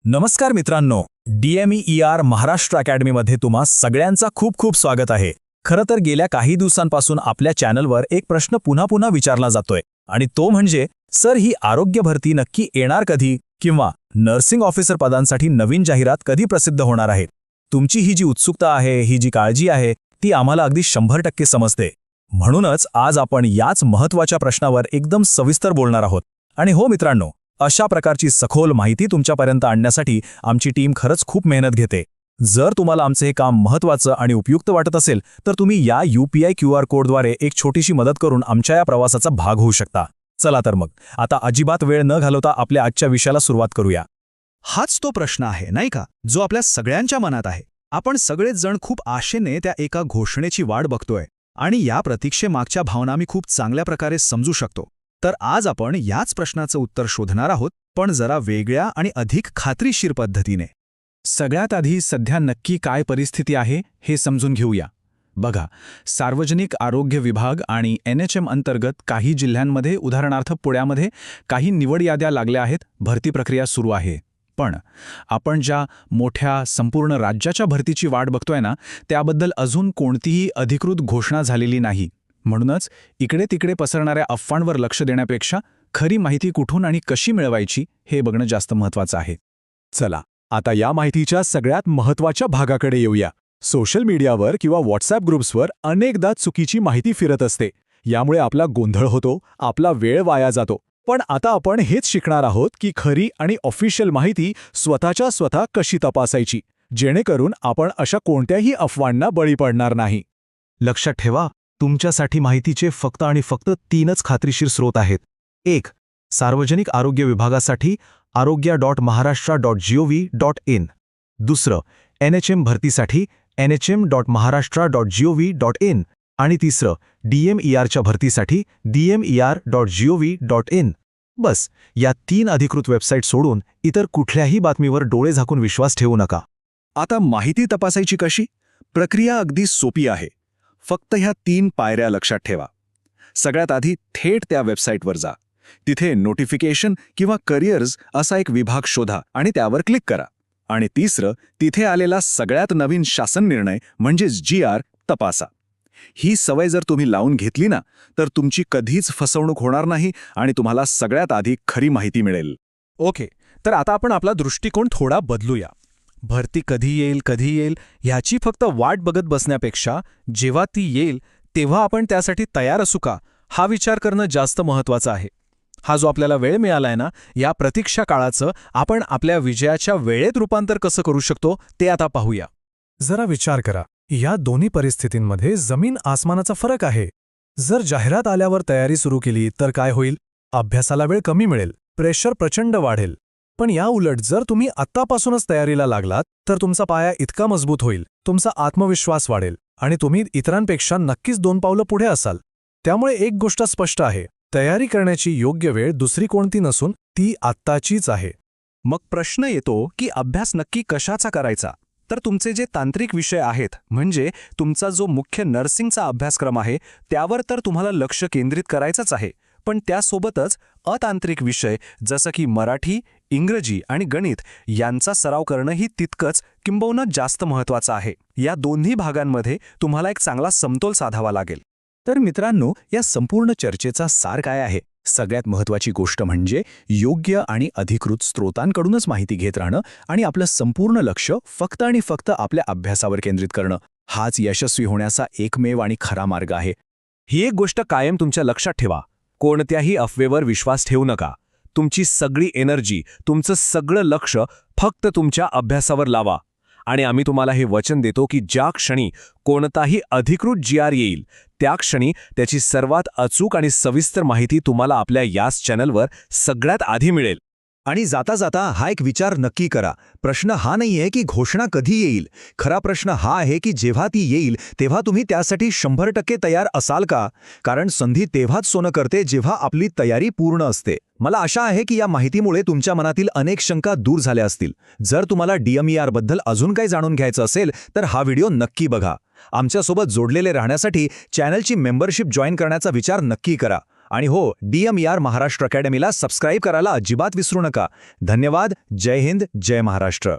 नमस्कार मित्रांनो, DMER महाराष्ट्र अकॅडमीमध्ये तुम्हा सगळ्यांचा खूप खूप स्वागत आहे. खरं तर गेल्या काही दिवसांपासून आपल्या चॅनलवर एक प्रश्न पुन्हा पुन्हा विचारला जातोय आणि तो म्हणजे सर, ही आरोग्य भरती नक्की येणार कधी किंवा नर्सिंग ऑफिसर पदांसाठी नवीन जाहिरात कधी प्रसिद्ध होणार आहे. तुमची ही जी उत्सुकता आहे, ही जी काळजी आहे, ती आम्हाला अगदी 100% समजते. म्हणूनच आज आपण याच महत्त्वाच्या प्रश्नावर एकदम सविस्तर बोलणार आहोत. आणि हो मित्रांनो, अशा प्रकारची सखोल माहिती तुमच्यापर्यंत आणण्यासाठी आमची टीम खरंच खूप मेहनत घेते. जर तुम्हाला आमचे हे काम महत्त्वाचं आणि उपयुक्त वाटत असेल तर तुम्ही या UPI QR कोडद्वारे एक छोटीशी मदत करून आमच्या या प्रवासाचा भाग होऊ शकता. चला तर मग आता अजिबात वेळ न घालवता आपल्या आजच्या विषयाला सुरुवात करूया. हाच तो प्रश्न आहे नाही का, जो आपल्या सगळ्यांच्या मनात आहे. आपण सगळेच जण खूप आशेने त्या एका घोषणेची वाट बघतोय आणि या प्रतीक्षेमागच्या भावना आम्ही खूप चांगल्या प्रकारे समजू शकतो. तर आज आपण याच प्रश्नाचं उत्तर शोधणार आहोत, पण जरा वेगळ्या आणि अधिक खात्रीशीर पद्धतीने. सगळ्यात आधी सध्या नक्की काय परिस्थिती आहे हे समजून घेऊया. बघा, सार्वजनिक आरोग्य विभाग आणि NHM अंतर्गत काही जिल्ह्यांमध्ये, उदाहरणार्थ पुण्यामध्ये, काही निवड याद्या लागल्या आहेत, भरती प्रक्रिया सुरू आहे. पण आपण ज्या मोठ्या संपूर्ण राज्याच्या भरतीची वाट बघतोय ना, त्याबद्दल अजून कोणतीही अधिकृत घोषणा झालेली नाही. म्हणूनच इकडे तिकडे पसरणाऱ्या अफवांवर लक्ष देण्यापेक्षा खरी माहिती कुठून आणि कशी मिळवायची हे बघणं जास्त महत्त्वाचं आहे. चला, आता या माहितीच्या सगळ्यात महत्त्वाच्या भागाकडे येऊया. सोशल मीडियावर किंवा व्हॉट्सॲप ग्रुप्सवर अनेकदा चुकीची माहिती फिरत असते. यामुळे आपला गोंधळ होतो, आपला वेळ वाया जातो. पण आता आपण हेच शिकणार आहोत की खरी आणि ऑफिशियल माहिती स्वतःच्या स्वतः कशी तपासायची, जेणेकरून आपण अशा कोणत्याही अफवांना बळी पडणार नाही. लक्षात ठेवा, तुमच्यासाठी माहितीचे फक्त आणि फक्त 3च खात्रीशीर स्रोत आहेत. 1. सार्वजनिक आरोग्य विभागासाठी arogya.maharashtra.gov.in. दुसरं, NHM भरतीसाठी nhm.maharashtra.gov.in. आणि तिसरं, DMERच्या भरतीसाठी dmer.gov.in. बस, या 3 अधिकृत वेबसाईट सोडून इतर कुठल्याही बातमीवर डोळे झाकून विश्वास ठेवू नका. आता माहिती तपासायची कशी? प्रक्रिया अगदी सोपी आहे. फक्त ह्या 3 पायऱ्या लक्षात ठेवा. सगळ्यात आधी थेट त्या वेबसाईटवर जा. तिथे नोटिफिकेशन किंवा करिअर्स असा एक विभाग शोधा आणि त्यावर क्लिक करा. आणि तिसरं, तिथे आलेला सगळ्यात नवीन शासन निर्णय म्हणजेच GR तपासा. ही सवय जर तुम्ही लावून घेतली ना, तर तुमची कधीच फसवणूक होणार नाही आणि तुम्हाला सगळ्यात आधी खरी माहिती मिळेल. ओके, तर आता आपण आपला दृष्टिकोन थोडा बदलूया. भरती कधी येईल ह्याची फक्त वाट बघत बसण्यापेक्षा जेव्हा ती येईल तेव्हा आपण त्यासाठी तयार असू का, हा विचार करणं जास्त महत्त्वाचं आहे. हा जो आपल्याला वेळ मिळालाय ना, या प्रतीक्षा काळाचं आपण आपल्या विजयाच्या वेळेत रूपांतर कसं करू शकतो ते आता पाहूया. जरा विचार करा, या दोन्ही परिस्थितींमध्ये जमीन आसमानाचा फरक आहे. जर जाहिरात आल्यावर तयारी सुरू केली तर काय होईल? अभ्यासाला वेळ कमी मिळेल, प्रेशर प्रचंड वाढेल. पण या उलट जर तुम्ही आत्तापासूनच तयारीला लागलात तर तुमचा पाया इतका मजबूत होईल, तुमचा आत्मविश्वास वाढेल आणि तुम्ही इतरांपेक्षा नक्कीच 2 पावलं पुढे असाल. त्यामुळे एक गोष्ट स्पष्ट आहे, तयारी करण्याची योग्य वेळ दुसरी कोणती नसून ती आत्ताचीच आहे. मग प्रश्न येतो की अभ्यास नक्की कशाचा करायचा? तर तुमचे जे तांत्रिक विषय आहेत, म्हणजे तुमचा जो मुख्य नर्सिंगचा अभ्यासक्रम आहे, त्यावर तर तुम्हाला लक्ष केंद्रित करायचंच आहे. पण त्यासोबतच अतांत्रिक विषय जसं की मराठी, इंग्रजी आणि गणित यांचा सराव करणंही तितकंच किंबहुना जास्त महत्त्वाचं आहे. या दोन्ही भागांमध्ये तुम्हाला एक चांगला समतोल साधावा लागेल. तर मित्रांनो, या संपूर्ण चर्चेचा सार काय आहे? सगळ्यात महत्त्वाची गोष्ट म्हणजे योग्य आणि अधिकृत स्रोतांकडूनच माहिती घेत राहणं आणि आपलं संपूर्ण लक्ष फक्त आणि फक्त आपल्या अभ्यासावर केंद्रित करणं. हाच यशस्वी होण्याचा एकमेव आणि खरा मार्ग आहे. ही एक गोष्ट कायम तुमच्या लक्षात ठेवा, कोणत्याही अफवेवर विश्वास ठेवू नका. तुमची सगळी एनर्जी, तुमचं सगळं लक्ष फक्त तुमच्या अभ्यासावर लावा. आणि आम्ही तुम्हाला हे वचन देतो की ज्या क्षणी कोणताही अधिकृत GR येईल, त्या क्षणी त्याची सर्वात अचूक आणि सविस्तर माहिती तुम्हाला आपल्या याच चॅनलवर सगळ्यात आधी मिळेल. आणि जाता जाता हा एक विचार नक्की करा. प्रश्न हा नाहीये की घोषणा कधी येईल. खरा प्रश्न हा आहे की जेव्हा ती येईल तेव्हा तुम्ही त्यासाठी 100% तयार असाल का? कारण संधी तेव्हाच सोनं करते जेव्हा आपली तयारी पूर्ण असते. मला आशा आहे की या माहितीमुळे तुमच्या मनातील अनेक शंका दूर झाल्या असतील. जर तुम्हाला DMER बद्दल अजून काही जाणून घ्यायचं असेल तर हा व्हिडिओ नक्की बघा. आमच्यासोबत जोडलेले राहण्यासाठी चॅनलची मेंबरशिप जॉईन करण्याचा विचार नक्की करा. आणि हो, DMER महाराष्ट्र अकॅडमीला सबस्क्राईब करायला अजिबात विसरू नका. धन्यवाद. जय हिंद, जय महाराष्ट्र.